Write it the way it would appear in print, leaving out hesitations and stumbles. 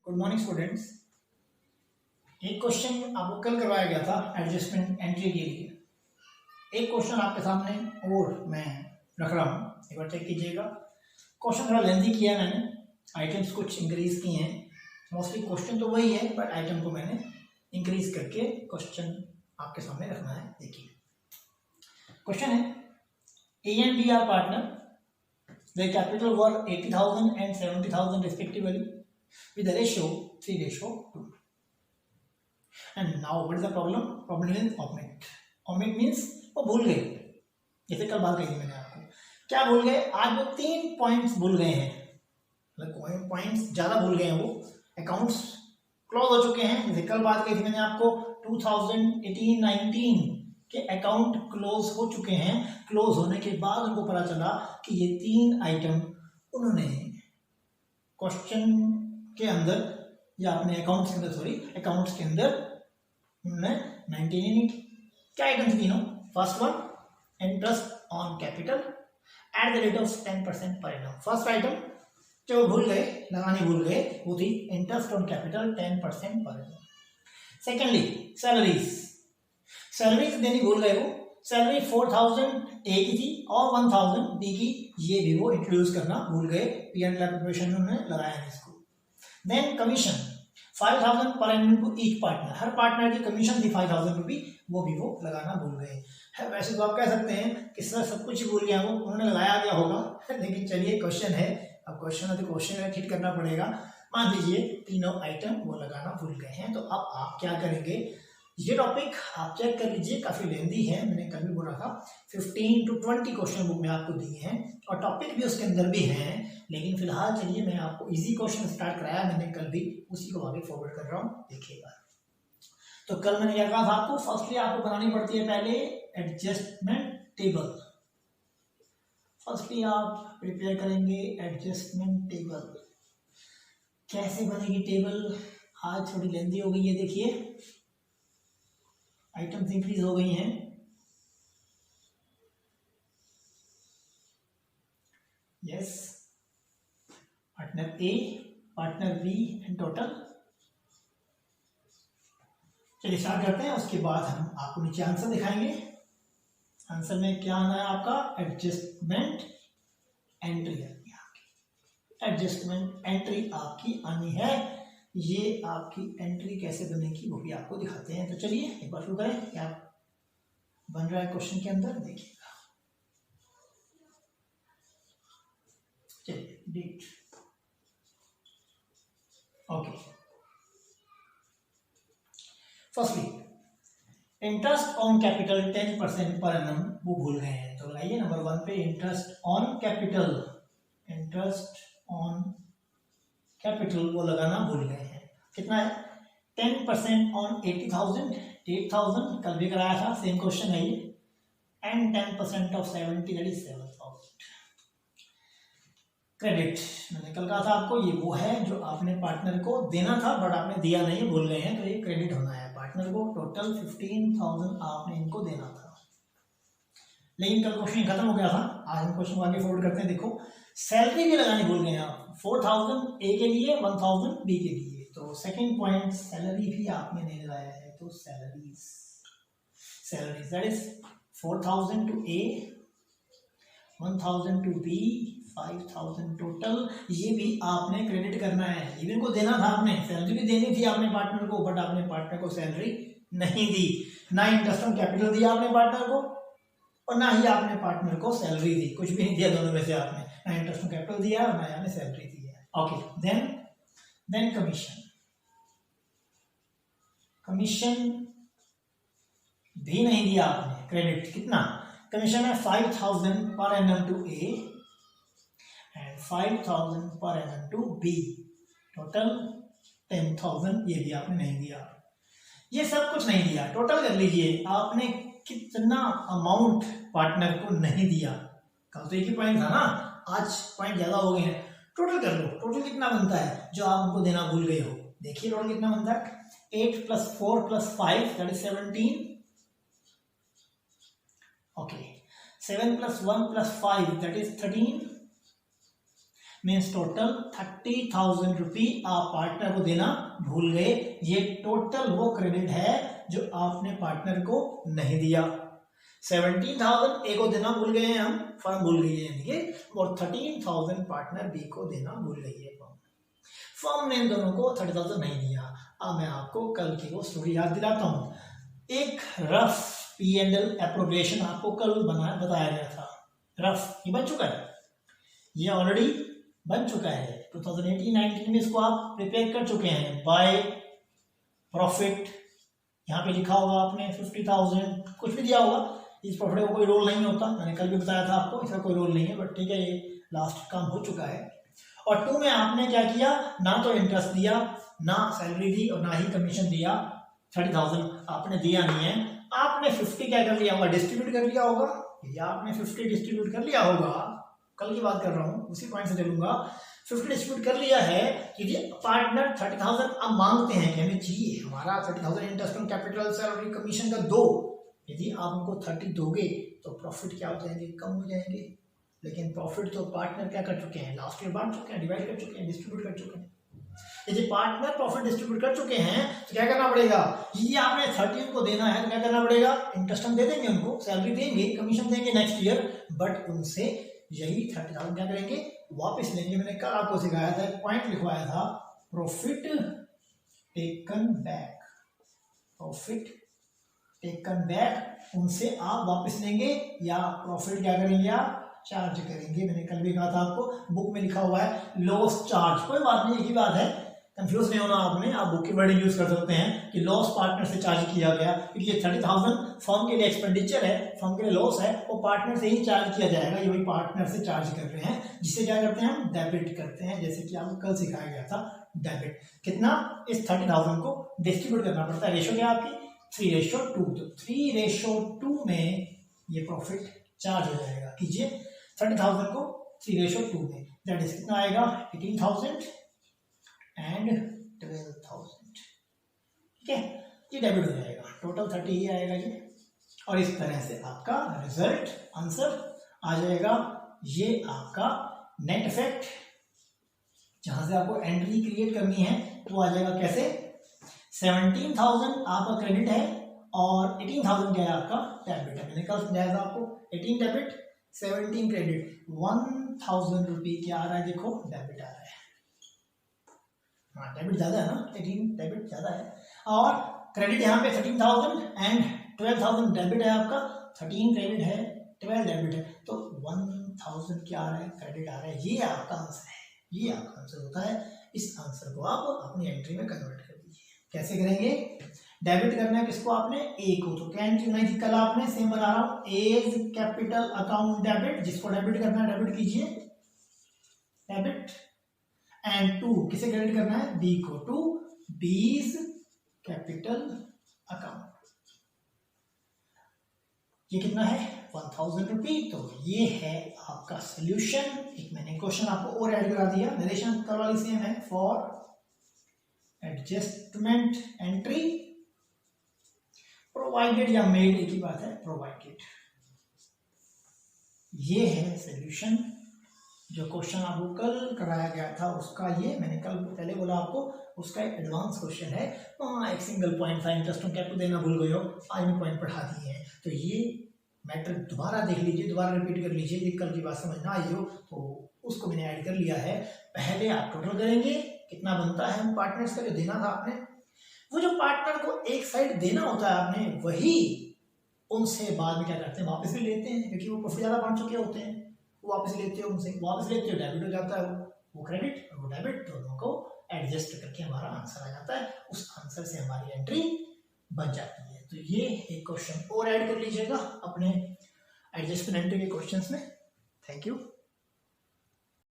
Good morning students. एक question आपको कल करवाया गया था एडजस्टमेंट एंट्री के लिए। एक क्वेश्चन आपके सामने और मैं रख रहा हूँ, एक बार चेक कीजिएगा। क्वेश्चन थोड़ा लेंथी किया है मैंने, आइटम्स कुछ इंक्रीज किए हैं। मोस्टली क्वेश्चन तो वही है बट आइटम को मैंने इंक्रीज करके क्वेश्चन आपके सामने रखना है। देखिए क्वेश्चन है, A and B are partner, their capital were 80,000 and 70,000 respectively with a ratio 3:2. And now what is the problem? Problem is omit. Omit means वो भूल गए, जैसे कल बात कही थी मैंने आपको। क्या भूल गए? आज वो 3 पॉइंट्स भूल गए हैं, मतलब पॉइंट्स ज्यादा भूल गए हैं। वो अकाउंट्स क्लोज हो चुके हैं, जैसे कल बात कही थी मैंने आपको 2018-19 के अकाउंट क्लोज हो चुके हैं। क्लोज होने के बाद उनको पता चला कि ये 3 आइटम उन्होंने क्वेश्चन के अंदर या अपने अकाउंट्स के अंदर अकाउंट्स के अंदर उन्होंने मेंटेन नहीं। क्या आइटम थी तीनों? First one, interest on capital at the rate of 10% per annum. First item जो भूल गए, लगाने भूल गए, वो थी interest on capital 10% per annum. Secondly salaries देनी भूल गए। वो सैलरी 4,000 ए की थी और 1,000 बी की, ये भी वो इंट्रोड्यूस करना भूल गए। पी एंड एल प्रिपरेशन में उन्होंने लगाया है इसको। Then commission 5,000 per annum to each partner, हर पार्टनर की कमीशन थी 5,000 रुपी, वो भी वो लगाना भूल गए है। वैसे तो आप कह सकते हैं कि सर सब कुछ ही भूल गया, वो उन्होंने लगाया गया होगा, लेकिन चलिए क्वेश्चन है, अब क्वेश्चन है तो क्वेश्चन हिट करना पड़ेगा। मान लीजिए तीनों आइटम वो लगाना भूल गए हैं, तो अब आप क्या करेंगे? ये टॉपिक आप चेक कर लीजिए, काफी लेंदी है, मैंने कल भी बोला था 15 to 20 क्वेश्चन बुक में आपको दिए हैं और टॉपिक भी उसके अंदर भी हैं। लेकिन फिलहाल चलिए मैं आपको इजी क्वेश्चन स्टार्ट कराया मैंने कल भी, उसी को आगे फॉरवर्ड कर रहा हूँ, देखिएगा। तो कल मैंने क्या कहा था आपको? फर्स्टली आपको बनानी पड़ती है पहले एडजस्टमेंट टेबल। फर्स्टली आप प्रिपेयर करेंगे एडजस्टमेंट टेबल। कैसे बनेगी टेबल? आज थोड़ी लेंदी हो गई है, देखिए आइटम्स इंक्रीज हो गई हैं। Yes, partner A, partner B and total. चलिए स्टार्ट करते हैं, उसके बाद हम आपको नीचे आंसर दिखाएंगे। आंसर में क्या आना है आपका? एडजस्टमेंट एंट्री आनी है आपकी, एडजस्टमेंट एंट्री आपकी आनी है। ये आपकी एंट्री कैसे बनेगी वो भी आपको दिखाते हैं। तो चलिए एक बार शुरू करें, क्या बन रहा है क्वेश्चन के अंदर, देखिएगा। चलिए date, okay. Firstly interest on capital 10% per annum, वो भूल गए हैं, तो लगाइए नंबर 1 पे interest on capital. Interest on capital वो लगाना भूल गए हैं। कितना है? 10% ऑन 80,000, 8,000 कल भी कराया था, सेम क्वेश्चन है ये। And 10% of 70 that is 7,000। Credit मैंने कल कहा था आपको, ये वो है जो आपने पार्टनर को देना था बट आपने दिया नहीं, भूल गए हैं, तो ये क्रेडिट होना है पार्टनर को। टोटल 15,000 आपने इनको देना था। लेकिन कल क्वेश्चन खत्म हो गया था, आज हम क्वेश्चन को आगे फॉरवर्ड करते हैं। देखो सैलरी भी लगानी भूल गए हैं आप, 4,000 ए के लिए, 1,000 बी के लिए। तो सेकंड पॉइंट सैलरी भी आपने नहीं लगाया है, तो salaries that is 4,000 to A, 1,000 to B, 5,000 total. ये भी आपने क्रेडिट करना है, ये भी इनको देना था आपने, सैलरी भी देनी थी आपने पार्टनर को, बट आपने पार्टनर को सैलरी नहीं दी, ना इंटरेस्ट ऑन कैपिटल दिया आपने पार्टनर को और ना ही आपने पार्टनर को सैलरी दी, कुछ भी नहीं दिया दोनों में से आपने, ना इंटरेस्ट ऑन कैपिटल दिया और ना आपने सैलरी दी है। ओके, देन कमीशन भी नहीं दिया आपने, क्रेडिट। कितना कमीशन है? 5,000 per annum to A and 5,000 per annum to be, total 10,000, ये भी आपने नहीं दिया। ये सब कुछ नहीं दिया, टोटल कर लीजिए आपने कितना अमाउंट पार्टनर को नहीं दिया। कल तो एक ही पॉइंट था ना, आज पॉइंट ज्यादा हो गए हैं। टोटल कर लो, टोटल कितना बनता है जो आप उनको देना भूल गए हो। देखिए टोटल कितना बनता है? 8 + 4 + 5 that is 17। Okay, 7 + 1 + 5 that is 13। Means total 30,000 रुपी आप पार्टनर को देना भूल गए। ये टोटल वो क्रेडिट है जो आपने पार्टनर को नहीं दिया। 17,000 ए को देना भूल गए हैं हम, फर्म भूल गई है यानी, और 13,000 पार्टनर बी को देना भूल गई है फर्म ने इन दोनों को 30,000 नहीं दिया। अब मैं आपको कल की वो स्टोरी याद दिलाता हूँ। एक रफ P&L एप्रोप्रिएशन आपको कल बताया गया था। रफ ये बन चुका है, ये ऑलरेडी बन चुका है। 2018-19 में इसको आप प्रिपेयर कर चुके हैं। बाय प्रॉफिट यहाँ पे लिखा होगा आपने 50,000, कुछ भी दिया होगा। इस प्रॉफिट का कोई रोल नहीं होता, मैंने कल भी बताया था आपको, इसका कोई रोल नहीं है, बट ठीक है, ये लास्ट काम हो चुका है। और 2 में आपने क्या किया, ना तो इंटरेस्ट दिया, ना सैलरी दी, और ना ही कमीशन दिया। 30,000 आपने दिया नहीं है। आपने 50 क्या कर लिया होगा, डिस्ट्रीब्यूट कर लिया होगा। यदि आपने 50 डिस्ट्रीब्यूट कर लिया होगा, कल की बात कर रहा हूँ, उसी पॉइंट से चलूंगा। 50 डिस्ट्रीब्यूट कर लिया है, यदि पार्टनर 30,000 अब मांगते हैं कि हमें चाहिए हमारा 30,000 interest on capital, salary, commission का दो। यदि आप उनको 30 दोगे तो प्रॉफिट क्या हो जाएंगे, कम हो जाएंगे। लेकिन प्रॉफिट तो पार्टनर क्या कर चुके हैं, लास्ट ईयर बांट चुके हैं, डिवाइड कर चुके हैं, डिस्ट्रीब्यूट कर चुके हैं। यदि पार्टनर प्रॉफिट डिस्ट्रीब्यूट कर चुके हैं तो क्या करना पड़ेगा, ये आपने 30 को देना है तो क्या करना पड़ेगा, इंटरेस्ट हम दे देंगे उनको, सैलरी देंगे, कमीशन देंगे नेक्स्ट ईयर, बट उनसे यही 30,000 क्या करेंगे, वापस लेंगे। मैंने कल आपको सिखाया था, एक पॉइंट लिखवाया था, profit taken back. Profit taken back, उनसे आप वापस लेंगे या प्रॉफिट क्या करेंगे, आप चार्ज करेंगे। मैंने कल भी कहा था आपको, बुक में लिखा हुआ है लॉस चार्ज। कोई बात नहीं, एक ही बात है, कंफ्यूज नहीं होना आपने। आप बुक की वर्डिंग यूज कर सकते हैं कि लॉस पार्टनर से चार्ज किया गया, क्योंकि ये 30,000 फर्म के लिए एक्सपेंडिचर है, फर्म के लिए लॉस है, वो पार्टनर से ही चार्ज किया जाएगा। ये वही पार्टनर से चार्ज कर रहे हैं, जिसे क्या करते हैं हम, डेबिट करते हैं। जैसे कि आपको कल सिखाया गया था, डेबिट कितना, इस 30,000 को डिस्ट्रीब्यूट करना पड़ता है। रेशो क्या आपकी 3:2, तो 3:2 में ये प्रॉफिट चार्ज हो जाएगा। कीजिए 30,000 को 3:2 में, दैट इज कितना आएगा, 18,000 एंड 12,000। ठीक है, ये डेबिट हो जाएगा, टोटल 30 ही आएगा ये। और इस तरह से आपका रिजल्ट आंसर आ जाएगा। ये आपका नेट इफेक्ट, जहां से आपको एंट्री क्रिएट करनी है तो आ जाएगा कैसे, 17,000 आपका क्रेडिट है और 18,000 क्या है आपका डेबिट है। मैंने कल समझाया था आपको, 18 डेबिट 17 क्रेडिट, 1,000 रुपये क्या आ रहा है, देखो डेबिट आ रहा है। हाँ, डेबिट ज्यादा है ना, 18 डेबिट ज्यादा है, और क्रेडिट यहाँ पे 13,000 एंड 12,000 डेबिट है आपका, 13 क्रेडिट है, 12 डेबिट है, तो 1,000 क्या आ रहा है, क्रेडिट आ रहा है। ये आपका आंसर है, ये आपका आंसर होता है। इस आंसर को आप अपनी एंट्री में कन्वर्ट कर दीजिए। कैसे करेंगे, डेबिट करना है किसको, आपने ए को, तो क्या एंट्री बनाई थी कल आपने, सेम बना रहा हूं, एज कैपिटल अकाउंट डेबिट, जिसको डेबिट करना है डेबिट कीजिए, डेबिट। एंड टू किसे क्रेडिट करना है, बी को, टू बीज कैपिटल अकाउंट। ये कितना है, 1,000 रुपये। तो ये है आपका सोल्यूशन। एक मैंने क्वेश्चन आपको और ऐड करा दिया, निर्देशन कल वाली सेम है, फॉर एडजस्टमेंट एंट्री प्रोवाइडेड या मेड, एक ही बात है, प्रोवाइडेड। ये है सोल्यूशन। जो क्वेश्चन आपको कल कराया गया था उसका, ये मैंने कल पहले बोला आपको, उसका एक एडवांस क्वेश्चन है। वहाँ एक सिंगल पॉइंट था, इंटरेस्ट ऑन कैपिटल देना भूल गए हो, आज मैं पॉइंट पढ़ा दिए हैं। तो ये मैटर दोबारा देख लीजिए, दोबारा रिपीट कर लीजिए, यदि कल की बात समझ ना आई हो तो उसको मैंने ऐड कर लिया है। पहले आप टोटल करेंगे, कितना बनता है हम पार्टनर्स का जो देना था आपने, वो जो पार्टनर को एक साइड देना होता है आपने, वही उनसे बाद में क्या करते हैं, वापस भी लेते हैं, क्योंकि वो प्रॉफिट ज़्यादा बांट चुके होते हैं, वो वापस लेते हो उनसे, वापस लेते हो, डेबिट हो जाता है वो क्रेडिट और वो डेबिट, दोनों को एडजस्ट करके हमारा आंसर आ जाता है। उस आंसर से हमारी एंट्री बन जाती है। तो ये एक क्वेश्चन और ऐड कर लीजिएगा अपने एडजस्टमेंट एंट्री के क्वेश्चंस में। Thank you.